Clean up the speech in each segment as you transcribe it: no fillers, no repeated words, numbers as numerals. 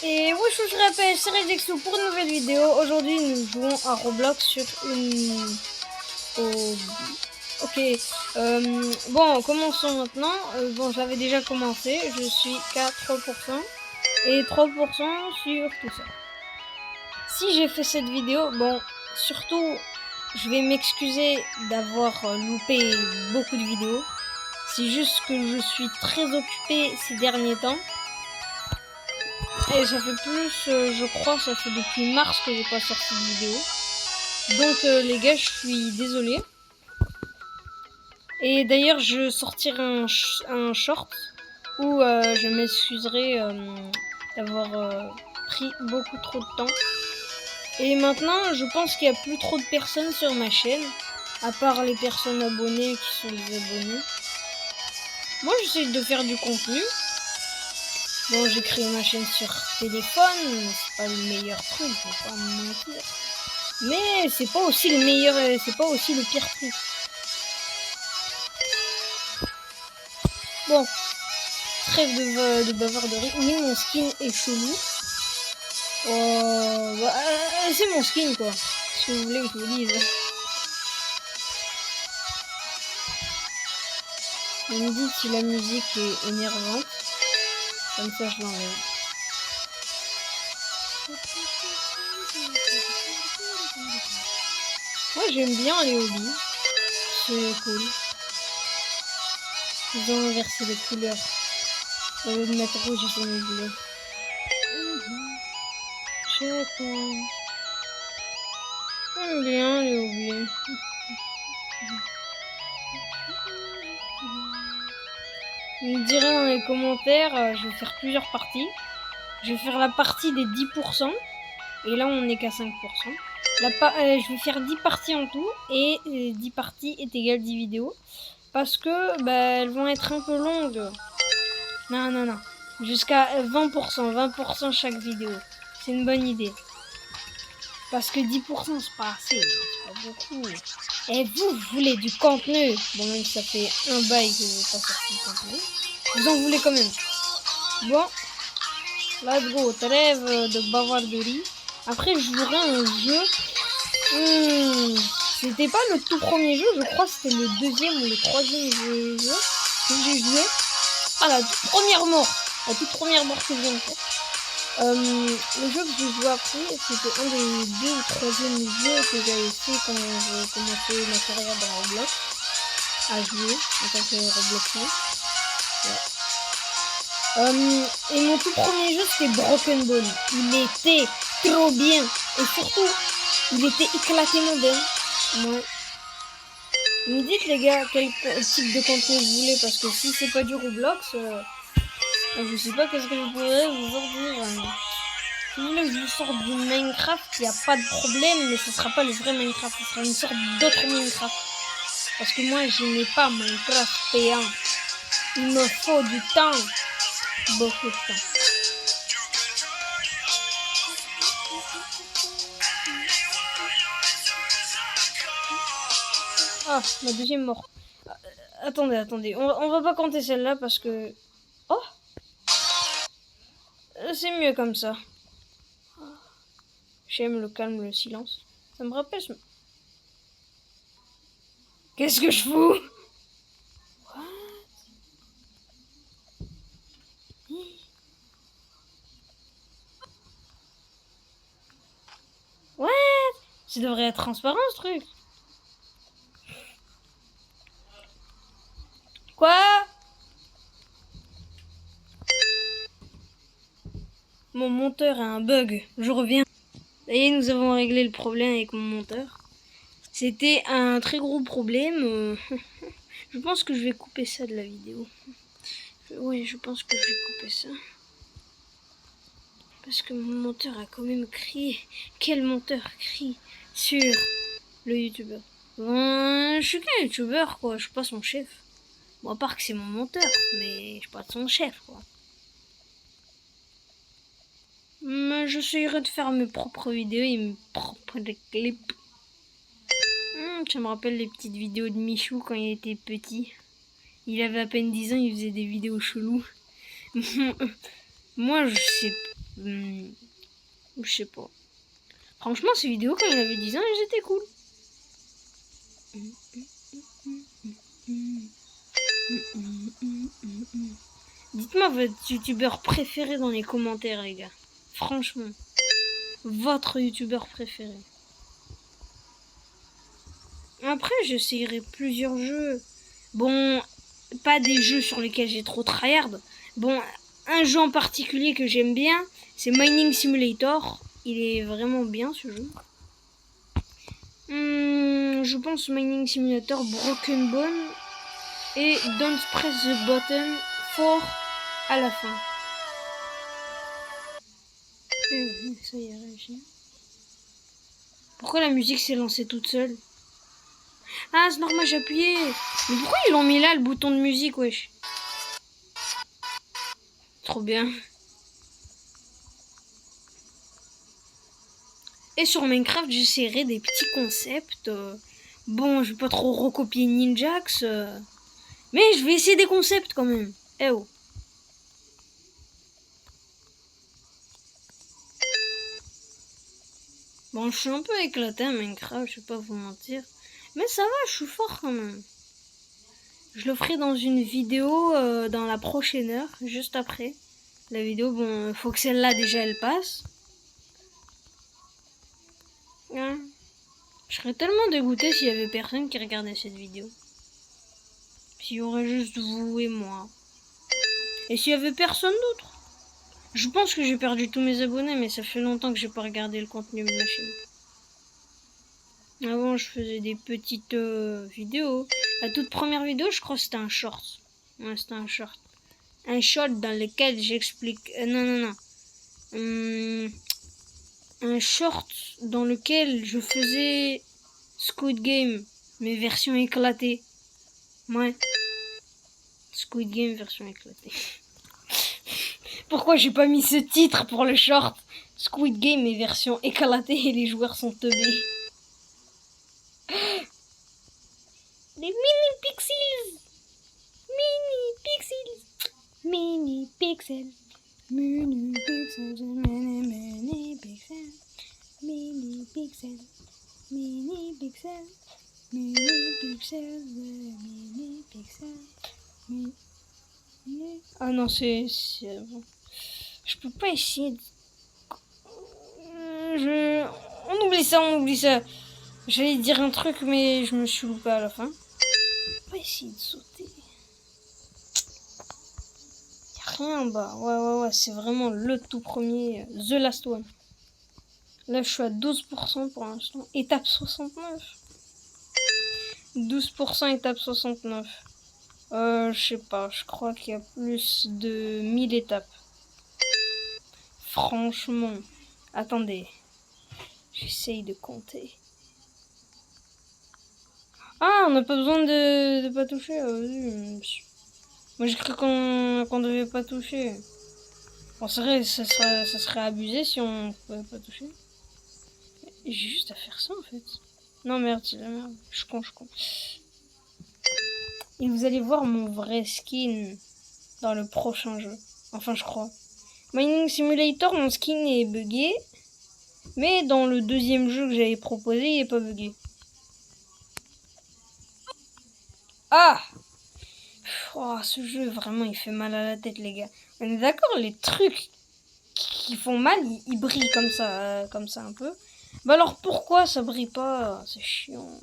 Et oui, je vous rappelle, c'est Redexo pour une nouvelle vidéo. Aujourd'hui, nous jouons à Roblox sur une... Ok, bon, commençons maintenant. Bon, j'avais déjà commencé, je suis qu'à 3%. Et 3% sur tout ça. Si j'ai fait cette vidéo, bon, surtout, je vais m'excuser d'avoir loupé beaucoup de vidéos. C'est juste que je suis très occupée ces derniers temps. Et ça fait plus, je crois, ça fait depuis mars que j'ai pas sorti de vidéo. Donc les gars, je suis désolée. Et d'ailleurs, je sortirai un short où je m'excuserai d'avoir pris beaucoup trop de temps. Et maintenant, je pense qu'il n'y a plus trop de personnes sur ma chaîne, à part les personnes abonnées qui sont les abonnés. Moi, j'essaie de faire du contenu. Bon, j'ai créé ma chaîne sur téléphone, c'est pas le meilleur truc, je vais pas me mentir. Mais c'est pas aussi le meilleur, c'est pas aussi le pire truc. Bon, trêve de bavarderie. Oui, mon skin est chelou. C'est mon skin quoi. Ce que vous voulez que je vous dise. On me dit si la musique est énervante. Comme ça, je l'enlève. Moi, j'aime bien les hobbies. C'est cool. Ils ont inversé les couleurs. Au lieu de mettre rouge, ils ont mis bleu. J'aime bien les hobbies. Vous me direz dans les commentaires, je vais faire plusieurs parties. Je vais faire la partie des 10%. Et là, on n'est qu'à 5%. Je vais faire 10 parties en tout. Et 10 parties est égal 10 vidéos. Parce que elles vont être un peu longues. Non. Jusqu'à 20%. 20% chaque vidéo. C'est une bonne idée. Parce que 10% c'est pas assez. C'est pas beaucoup. Et vous voulez du contenu. Bon, même si ça fait un bail que je n'ai pas sorti de contenu. Vous en voulez quand même. Bon. Let's go. Trêve de bavarderie. Après, je jouerai un jeu. C'était pas le tout premier jeu. Je crois que c'était le deuxième ou le troisième jeu que j'ai joué. Ah, la toute première mort. La toute première mort que je viens de faire. Le jeu que j'ai joué après, c'était un des 2 ou 3e jeux que j'avais fait quand j'ai commencé ma carrière dans Roblox. À jouer en tant que Robloxien. Ouais. Et mon tout premier jeu, c'était Broken Ball. Il était trop bien. Et surtout, il était éclatément bien. Ouais. Vous me dites les gars, quel type de contenu vous voulez, parce que si c'est pas du Roblox, je sais pas qu'est-ce que je pourrais vous dire. Si vous voulez que je vous sorte du Minecraft, il n'y a pas de problème, mais ce sera pas le vrai Minecraft, ce sera une sorte d'autre Minecraft. Parce que moi, je n'ai pas Minecraft payant. Il me faut du temps. Beaucoup de temps. Ah, ma deuxième mort. Attendez. On va pas compter celle-là parce que... Oh, c'est mieux comme ça. J'aime le calme, le silence. Ça me rappelle ce... Qu'est-ce que je fous? What? Ça devrait être transparent ce truc. Quoi? Mon monteur a un bug. Je reviens. Ça y est, nous avons réglé le problème avec mon monteur. C'était un très gros problème. Je pense que je vais couper ça de la vidéo. Oui, je pense que je vais couper ça. Parce que mon monteur a quand même crié. Quel monteur crie sur le youtubeur? Je suis qu'un youtubeur quoi, je suis pas son chef. Bon, à part que c'est mon monteur, mais je suis pas son chef quoi. Mais j'essayerai de faire mes propres vidéos et mes propres clips. Ça me rappelle les petites vidéos de Michou quand il était petit. Il avait à peine 10 ans, il faisait des vidéos cheloues. Moi, je sais... Je sais pas. Franchement, ces vidéos, quand il avait 10 ans, elles étaient cool. Dites-moi votre youtubeur préféré dans les commentaires, les gars. Franchement. Votre youtubeur préféré. Après, j'essayerai plusieurs jeux. Bon, pas des jeux sur lesquels j'ai trop tryhard. Bon, un jeu en particulier que j'aime bien, c'est Mining Simulator. Il est vraiment bien, ce jeu. Je pense Mining Simulator, Broken Bone et Don't Press the Button for à la fin. Ça y est, réussi. Pourquoi la musique s'est lancée toute seule? Ah, c'est normal, j'ai appuyé. Mais pourquoi ils l'ont mis là, le bouton de musique, wesh? Trop bien. Et sur Minecraft, j'essaierai des petits concepts. Bon, je vais pas trop recopier Ninjax. Mais je vais essayer des concepts quand même. Eh oh. Bon, je suis un peu éclaté à Minecraft, je vais pas vous mentir. Mais ça va, je suis fort quand même. Je le ferai dans une vidéo dans la prochaine heure, juste après. La vidéo, bon, faut que celle-là déjà elle passe. Hein. Je serais tellement dégoûté s'il y avait personne qui regardait cette vidéo. S'il y aurait juste vous et moi. Et s'il y avait personne d'autre. Je pense que j'ai perdu tous mes abonnés, mais ça fait longtemps que j'ai pas regardé le contenu de ma chaîne. Avant, je faisais des petites vidéos. La toute première vidéo, je crois que c'était un short. Ouais, c'était un short. Un short dans lequel j'explique... non. Un short dans lequel je faisais Squid Game, mais version éclatée. Ouais. Squid Game version éclatée. Pourquoi j'ai pas mis ce titre pour le short? Squid Game est version éclatée et les joueurs sont teubés. Les mini pixels. Mini pixels. Mini pixels. Mini pixels. Mini pixels. Mini pixels. Mini pixels. Mini pixels. Mini pixels. Ah non, c'est bon. Je peux pas essayer de... On oublie ça. J'allais dire un truc, mais je me suis loupé à la fin. Je peux pas essayer de sauter. Y'a rien en bas. Ouais, c'est vraiment le tout premier. The Last One. Là, je suis à 12% pour l'instant. Étape 69. 12% étape 69. Je sais pas. Je crois qu'il y a plus de 1000 étapes. Franchement. Attendez. J'essaye de compter. Ah, on n'a pas besoin de pas toucher. Moi, j'ai cru qu'on devait pas toucher. Bon, c'est vrai, ça serait abusé si on pouvait pas toucher. J'ai juste à faire ça, en fait. Non, merde, c'est la merde. Je suis con. Et vous allez voir mon vrai skin dans le prochain jeu. Enfin, je crois. Mining Simulator, mon skin est buggé. Mais dans le deuxième jeu que j'avais proposé, il est pas buggé. Ah! Oh, ce jeu, vraiment, il fait mal à la tête, les gars. On est d'accord, les trucs qui font mal, ils brillent comme ça un peu. Bah alors pourquoi ça brille pas? C'est chiant.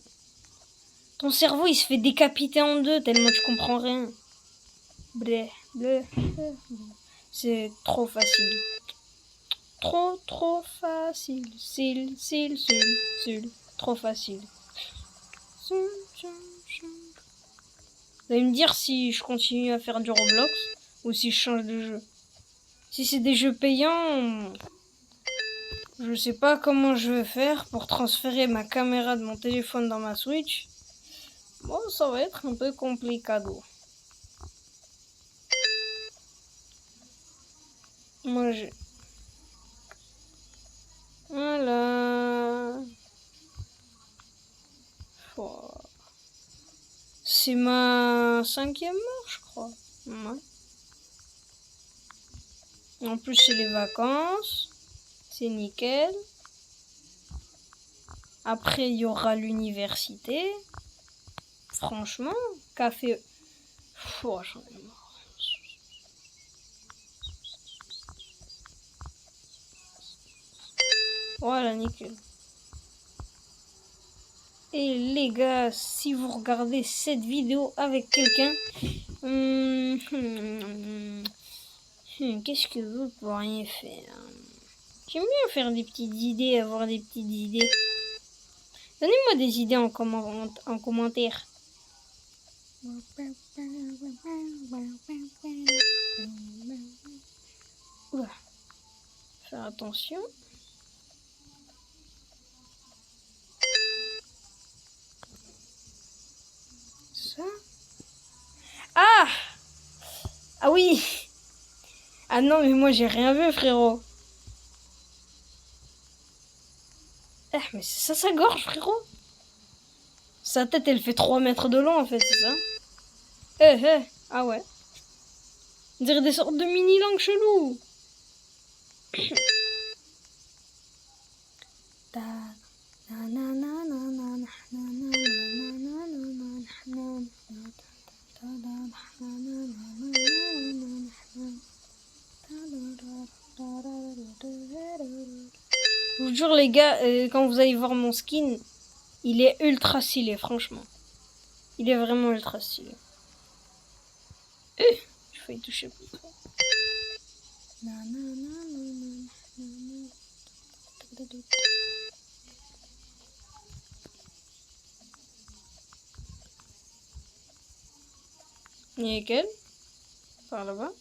Ton cerveau, il se fait décapiter en deux tellement tu comprends rien. Blé. C'est trop facile. Trop facile. Trop facile. Vous allez me dire si je continue à faire du Roblox ou si je change de jeu. Si c'est des jeux payants, je sais pas comment je vais faire pour transférer ma caméra de mon téléphone dans ma Switch. Bon, ça va être un peu complicado. Moi, j'ai... Voilà. Oh. C'est ma 5e mort, je crois. Ouais. En plus, c'est les vacances. C'est nickel. Après, il y aura l'université. Franchement, café... Oh, j'en ai marre. Voilà, nickel. Et les gars, si vous regardez cette vidéo avec quelqu'un, qu'est-ce que vous pourriez faire? J'aime bien faire des petites idées, avoir des petites idées. Donnez-moi des idées en commentaire. Oula. Faire attention. Ça. Ah! Ah oui! Ah non, mais moi j'ai rien vu, frérot. Eh, mais c'est ça sa gorge, frérot. Sa tête, elle fait 3 mètres de long, en fait, c'est ça? Ah ouais. On dirait des sortes de mini-langues chelous. Je vous jure les gars, quand vous allez voir mon skin, il est ultra stylé, franchement. Il est vraiment ultra stylé. Je vais y toucher plus fort. Nickel. Par là-bas.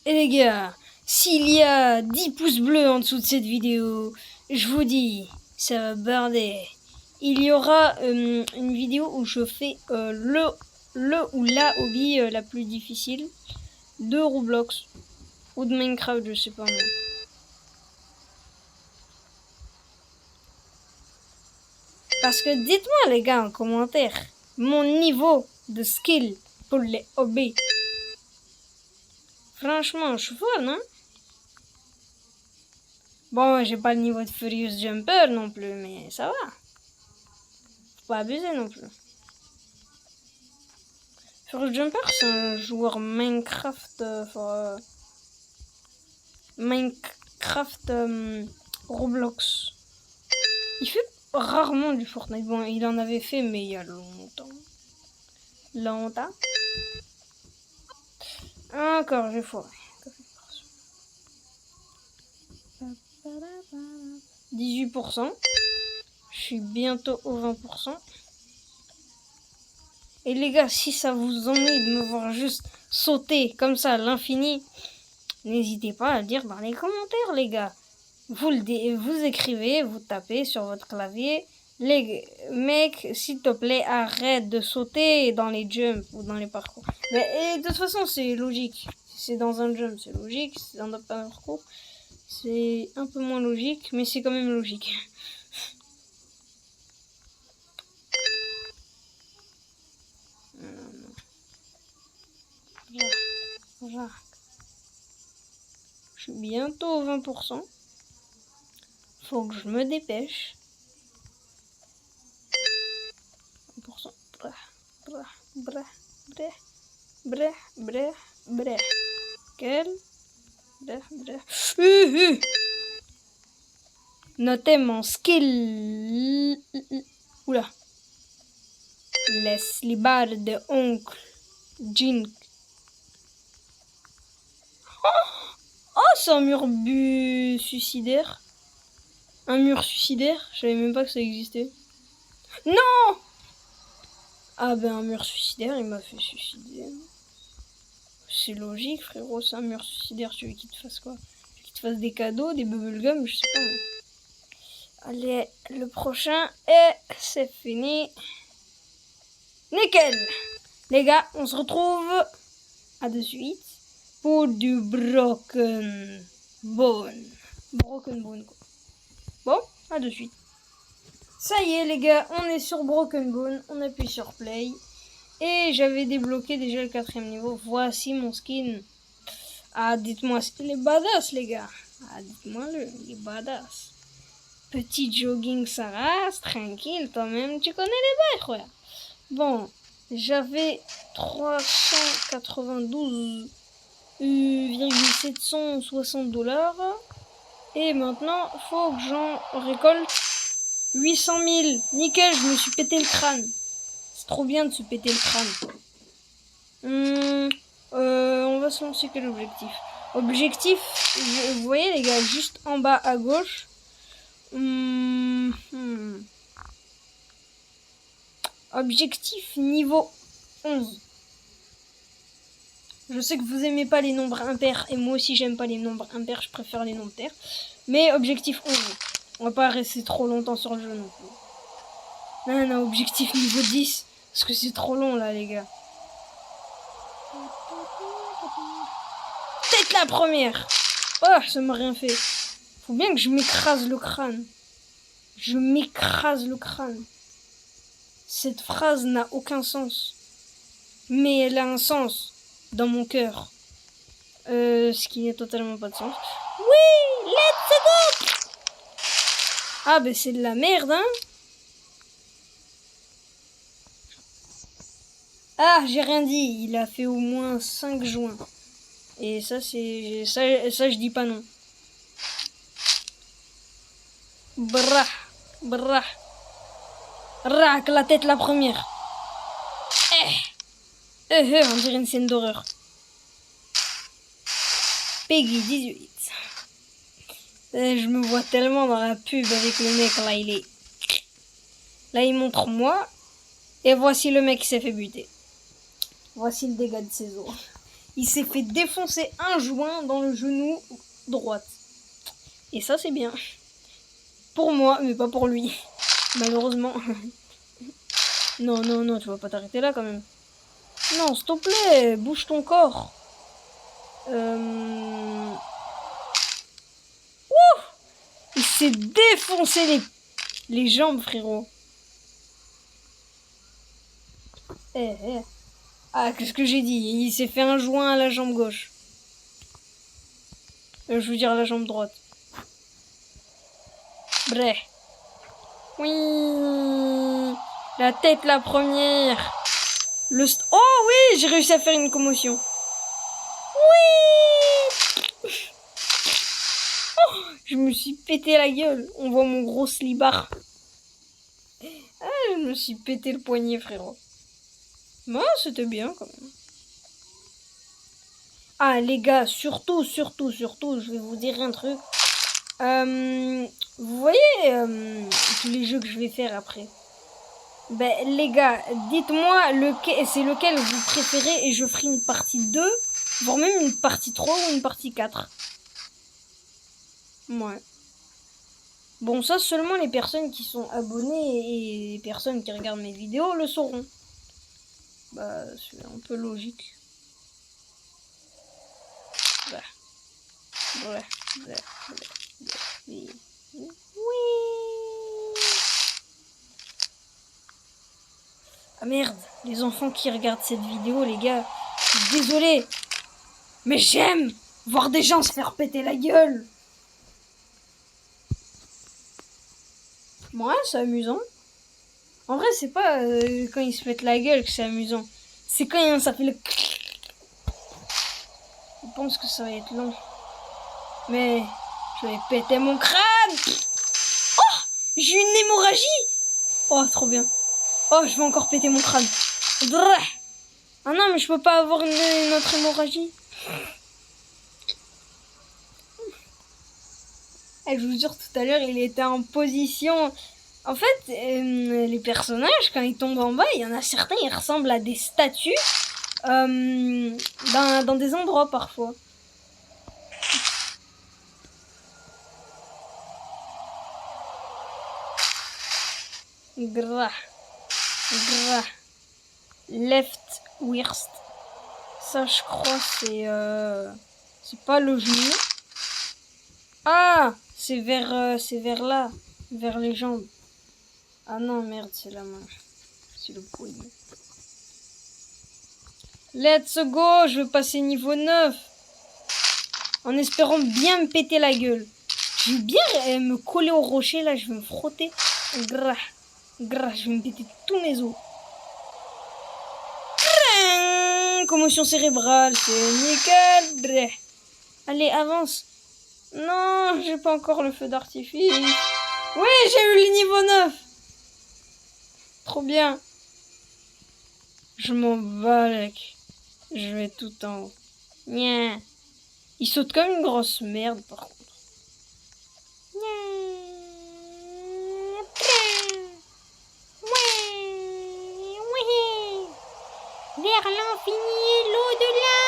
Et les gars, s'il y a 10 pouces bleus en dessous de cette vidéo, je vous dis, ça va barder. Il y aura une vidéo où je fais le ou la hobby la plus difficile de Roblox ou de Minecraft, je sais pas moi. Parce que dites-moi les gars en commentaire mon niveau de skill pour les hobbies. Franchement, je suis folle, hein? Bon, j'ai pas le niveau de Furious Jumper non plus, mais ça va. Faut pas abuser non plus. Furious Jumper, c'est un joueur Minecraft... Minecraft Roblox. Il fait rarement du Fortnite. Bon, il en avait fait, mais il y a longtemps. Encore, j'ai foiré. 18%. Je suis bientôt au 20%. Et les gars, si ça vous ennuie de me voir juste sauter comme ça à l'infini, n'hésitez pas à le dire dans les commentaires, les gars. Vous écrivez, vous tapez sur votre clavier. Les mecs, s'il te plaît, arrête de sauter dans les jumps ou dans les parcours. Mais de toute façon, c'est logique. Si c'est dans un jump, c'est logique. Si c'est dans un parcours, c'est un peu moins logique, mais c'est quand même logique. Je suis bientôt au 20%. Faut que je me dépêche. 20%. Quel? Notez mon skill. Oula. Laisse les barres de oncle Jink. Oh, c'est un mur suicidaire. Un mur suicidaire. Je savais même pas que ça existait. Non! Ah ben un mur suicidaire, il m'a fait suicider. C'est logique, frérot, c'est un mur suicidaire. Tu veux qu'il te fasse quoi? Qu'il te fasse des cadeaux, des bubblegum, je sais pas. Allez, le prochain, et c'est fini. Nickel! Les gars, on se retrouve à de suite pour du Broken Bone. Broken Bone, quoi. Bon, à de suite. Ça y est, les gars, on est sur Broken Bone. On appuie sur Play. Et j'avais débloqué déjà le 4e niveau. Voici mon skin. Ah, dites-moi, il est badass, les gars. Ah, dites-moi-le, il est badass. Petit jogging, ça reste, tranquille, toi-même, tu connais les bails, frère. Bon, j'avais 392,760 $. Et maintenant, faut que j'en récolte 800 000. Nickel, je me suis pété le crâne. C'est trop bien de se péter le crâne. On va se lancer quel objectif? Objectif, vous voyez les gars, juste en bas à gauche. Objectif niveau 11. Je sais que vous aimez pas les nombres impairs, et moi aussi j'aime pas les nombres impairs, je préfère les nombres pairs. Mais objectif 11. On va pas rester trop longtemps sur le jeu non plus. Non, objectif niveau 10. Parce que c'est trop long là les gars. Peut-être la première. Oh, ça m'a rien fait. Faut bien que je m'écrase le crâne. Je m'écrase le crâne. Cette phrase n'a aucun sens. Mais elle a un sens dans mon cœur. Ce qui n'a totalement pas de sens. Oui, let's go! Ah, ben c'est de la merde, hein? Ah, j'ai rien dit. Il a fait au moins 5 joints. Et ça, c'est... Ça, je dis pas non. Brah, brah. Rac, la tête la première. On dirait une scène d'horreur. Peggy 18. Je me vois tellement dans la pub avec le mec là, il est... Là, il montre moi. Et voici le mec qui s'est fait buter. Voici le dégât de ses os. Il s'est fait défoncer un joint dans le genou droite. Et ça, c'est bien. Pour moi, mais pas pour lui. Malheureusement. Non, tu vas pas t'arrêter là quand même. Non, s'il te plaît, bouge ton corps. Ouh! Il s'est défoncé les jambes, frérot. Ah, qu'est-ce que j'ai dit? Il s'est fait un joint à la jambe gauche. Je veux dire à la jambe droite. Bref. Oui. La tête la première. Oh oui, j'ai réussi à faire une commotion. Oui. Oh, je me suis pété la gueule. On voit mon gros slibard. Ah, je me suis pété le poignet, frérot. Bah, c'était bien quand même. Ah, les gars, surtout, je vais vous dire un truc. Vous voyez tous les jeux que je vais faire après. Ben, les gars, dites-moi c'est lequel vous préférez et je ferai une partie 2, voire même une partie 3 ou une partie 4. Ouais. Bon, ça, seulement les personnes qui sont abonnées et les personnes qui regardent mes vidéos le sauront. Bah, c'est un peu logique. Oui. Ah merde, les enfants qui regardent cette vidéo, les gars, je suis désolé. Mais j'aime voir des gens se faire péter la gueule. Ouais, c'est amusant. En vrai, c'est pas quand ils se pètent la gueule que c'est amusant. C'est quand ça fait le... Je pense que ça va être long. Mais je vais péter mon crâne. Oh, j'ai une hémorragie. Oh, trop bien. Oh, je vais encore péter mon crâne. Ah non, mais je peux pas avoir une autre hémorragie. Je vous jure, tout à l'heure, il était en position... En fait, les personnages, quand ils tombent en bas, il y en a certains, ils ressemblent à des statues dans des endroits parfois. Grah. Left wrist. Ça, je crois, c'est pas le genou. Ah, c'est vers là, vers les jambes. Ah non, merde, c'est la main. C'est le poignet. Let's go, je veux passer niveau 9. En espérant bien me péter la gueule. Je vais bien me coller au rocher, là, je vais me frotter. Grah, grah, je vais me péter tous mes os. Commotion cérébrale, c'est nickel. Bref. Allez, avance. Non, j'ai pas encore le feu d'artifice. Oui, j'ai eu le niveau 9. Trop bien. Je m'en balèque. Je vais tout en haut. Nya. Il saute comme une grosse merde, par contre. Vers l'infini et l'au-delà.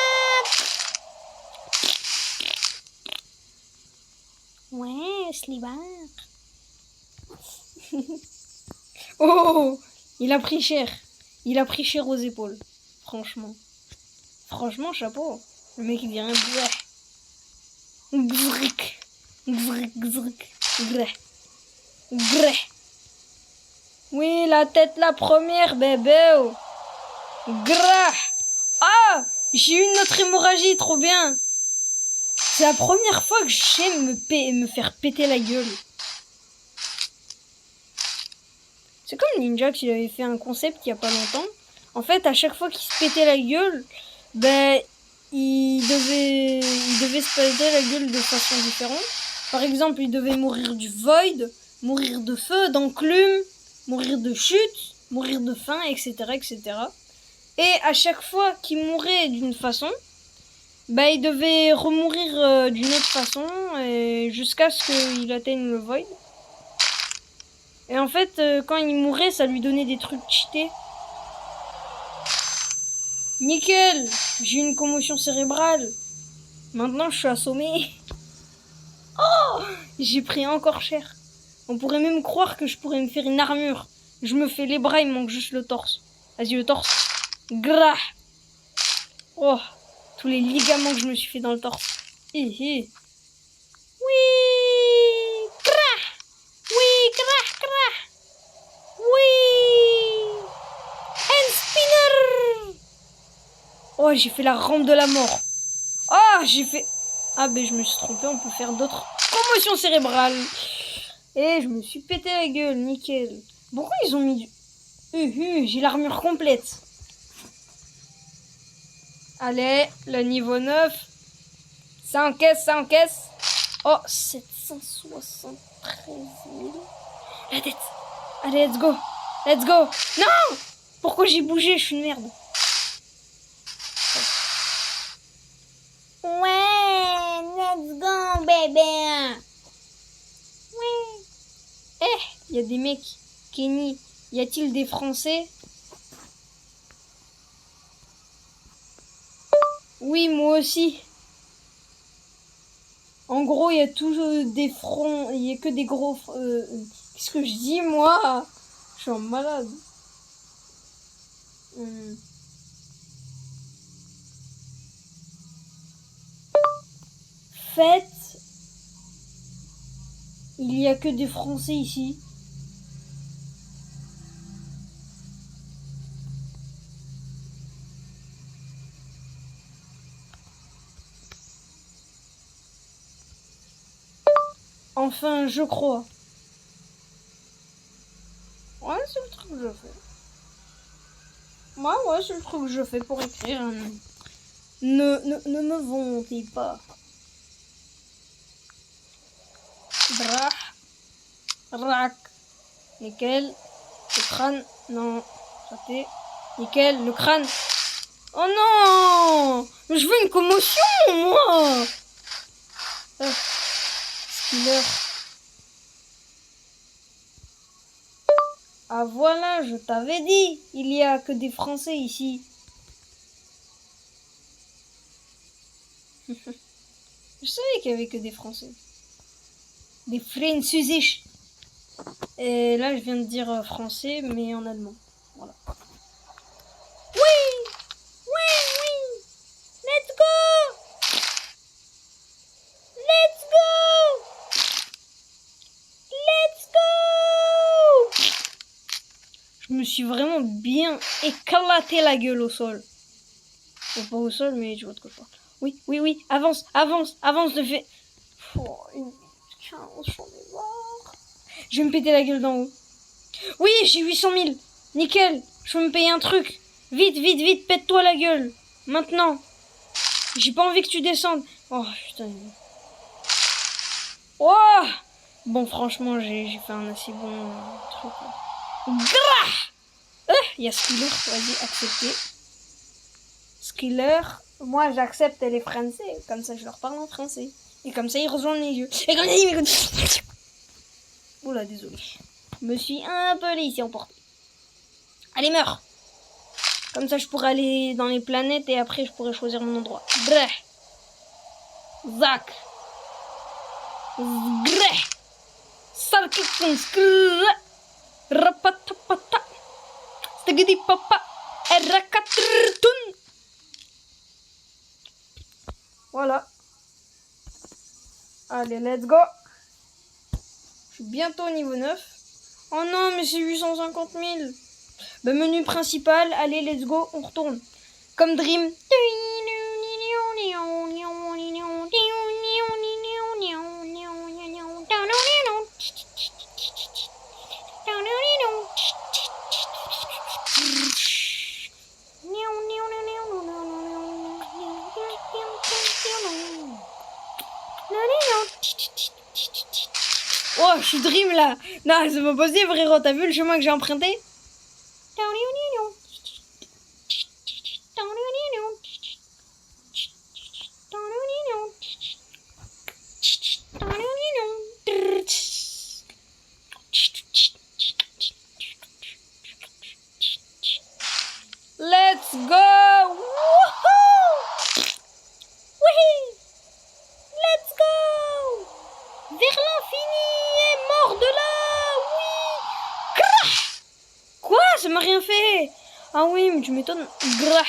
Ouais, Slibar. Oh, il a pris cher. Il a pris cher aux épaules. Franchement. Franchement, chapeau. Le mec, il dit rien. Gzrik. Gzrik, gzrik. Gré. Gré. Oui, la tête la première, bébé. Grah. Ah, j'ai eu une autre hémorragie, trop bien. C'est la première fois que j'aime me faire péter la gueule. C'est comme Ninja qui avait fait un concept il y a pas longtemps. En fait, à chaque fois qu'il se pétait la gueule, ben il devait se péter la gueule de façon différente. Par exemple, il devait mourir du void, mourir de feu, d'enclume, mourir de chute, mourir de faim, etc., etc. Et à chaque fois qu'il mourait d'une façon, ben il devait remourir d'une autre façon jusqu'à ce qu'il atteigne le void. Et en fait, quand il mourait, ça lui donnait des trucs cheatés. Nickel, j'ai une commotion cérébrale. Maintenant, je suis assommé. Oh, j'ai pris encore cher. On pourrait même croire que je pourrais me faire une armure. Je me fais les bras, il me manque juste le torse. Vas-y, le torse. Grah. Oh, tous les ligaments que je me suis fait dans le torse. Oui. Grah. Oui, grah, grah. Oui. Hand spinner. Oh, j'ai fait la rampe de la mort. Ah, j'ai fait... Ah, ben je me suis trompé, on peut faire d'autres commotions cérébrales. Et je me suis pété la gueule, nickel. Pourquoi ils ont mis du... j'ai l'armure complète. Allez, le niveau 9. Ça encaisse, ça encaisse. Oh, 773 000. La tête. Allez, let's go. Let's go. Non! Pourquoi j'ai bougé? Je suis une merde. Ouais, let's go, bébé. Oui. Il y a des mecs. Kenny, y a-t-il des Français? Oui, moi aussi. En gros, il y a toujours des fronts, il y a que des gros... Qu'est-ce que je dis, moi? Je suis un malade. Fait, il y a que des Français ici. Enfin, je crois. Ouais, c'est le truc que je fais. Ouais, c'est le truc que je fais pour écrire. Ne me vantez pas. Brah. Rac. Nickel. Le crâne. Non. Raté. Nickel. Le crâne. Oh non! Je veux une commotion, moi! Skiller. Ah voilà, je t'avais dit, il y a que des Français ici. Je savais qu'il y avait que des Français. Des Französisch. Et là, je viens de dire français, mais en allemand. Voilà. Oui! Oui! Let's go! Let's go! Let's go! Je me suis vraiment bien éclaté la gueule au sol. Bon, pas au sol, mais je vois de quoi je parle. Oui, avance de fait. Oh, une 15, j'en ai marre. Je vais me péter la gueule d'en haut. Oui, j'ai 800 000. Nickel, je peux me payer un truc. Vite, pète-toi la gueule. Maintenant. J'ai pas envie que tu descendes. Oh, putain. Oh! Bon, franchement, j'ai fait un assez bon truc. Grah! Il y a Skiller, vas-y, accepter. Skiller, moi j'accepte les Français. Comme ça, je leur parle en français. Et comme ça, ils rejoignent les yeux. Et comme ça, ils... Oula, désolé. Je me suis un peu laissé emporter. Allez, meurs! Comme ça, je pourrais aller dans les planètes et après, je pourrais choisir mon endroit. Breh! Zach! Greh! Salkikun skrrr! Rapatapata! Stagidi papa! Erakatrtun! Voilà. Allez, let's go! Je suis bientôt au niveau 9. Oh non, mais c'est 850 000. Ben, menu principal, allez, let's go, on retourne. Comme Dream. Oh, je suis Dream là. Non, c'est pas possible, frérot. T'as vu le chemin que j'ai emprunté? Let's go! Wouhou! Oui! Let's go! Vers l'infini et mort de là! Oui! Grah! Quoi? Ça m'a rien fait! Ah oui, mais tu m'étonnes. Grah!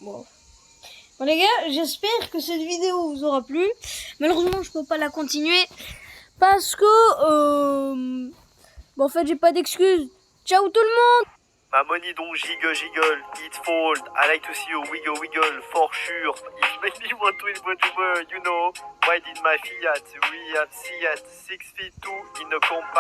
Bon les gars, j'espère que cette vidéo vous aura plu. Malheureusement, je peux pas la continuer parce que bon, en fait, j'ai pas d'excuses. Ciao tout le monde. My money don't jiggle, it fold. I like to see you wiggle, for sure. If maybe want to invent you know, why did my Fiat, we have Seat 6 feet 2 in a compact.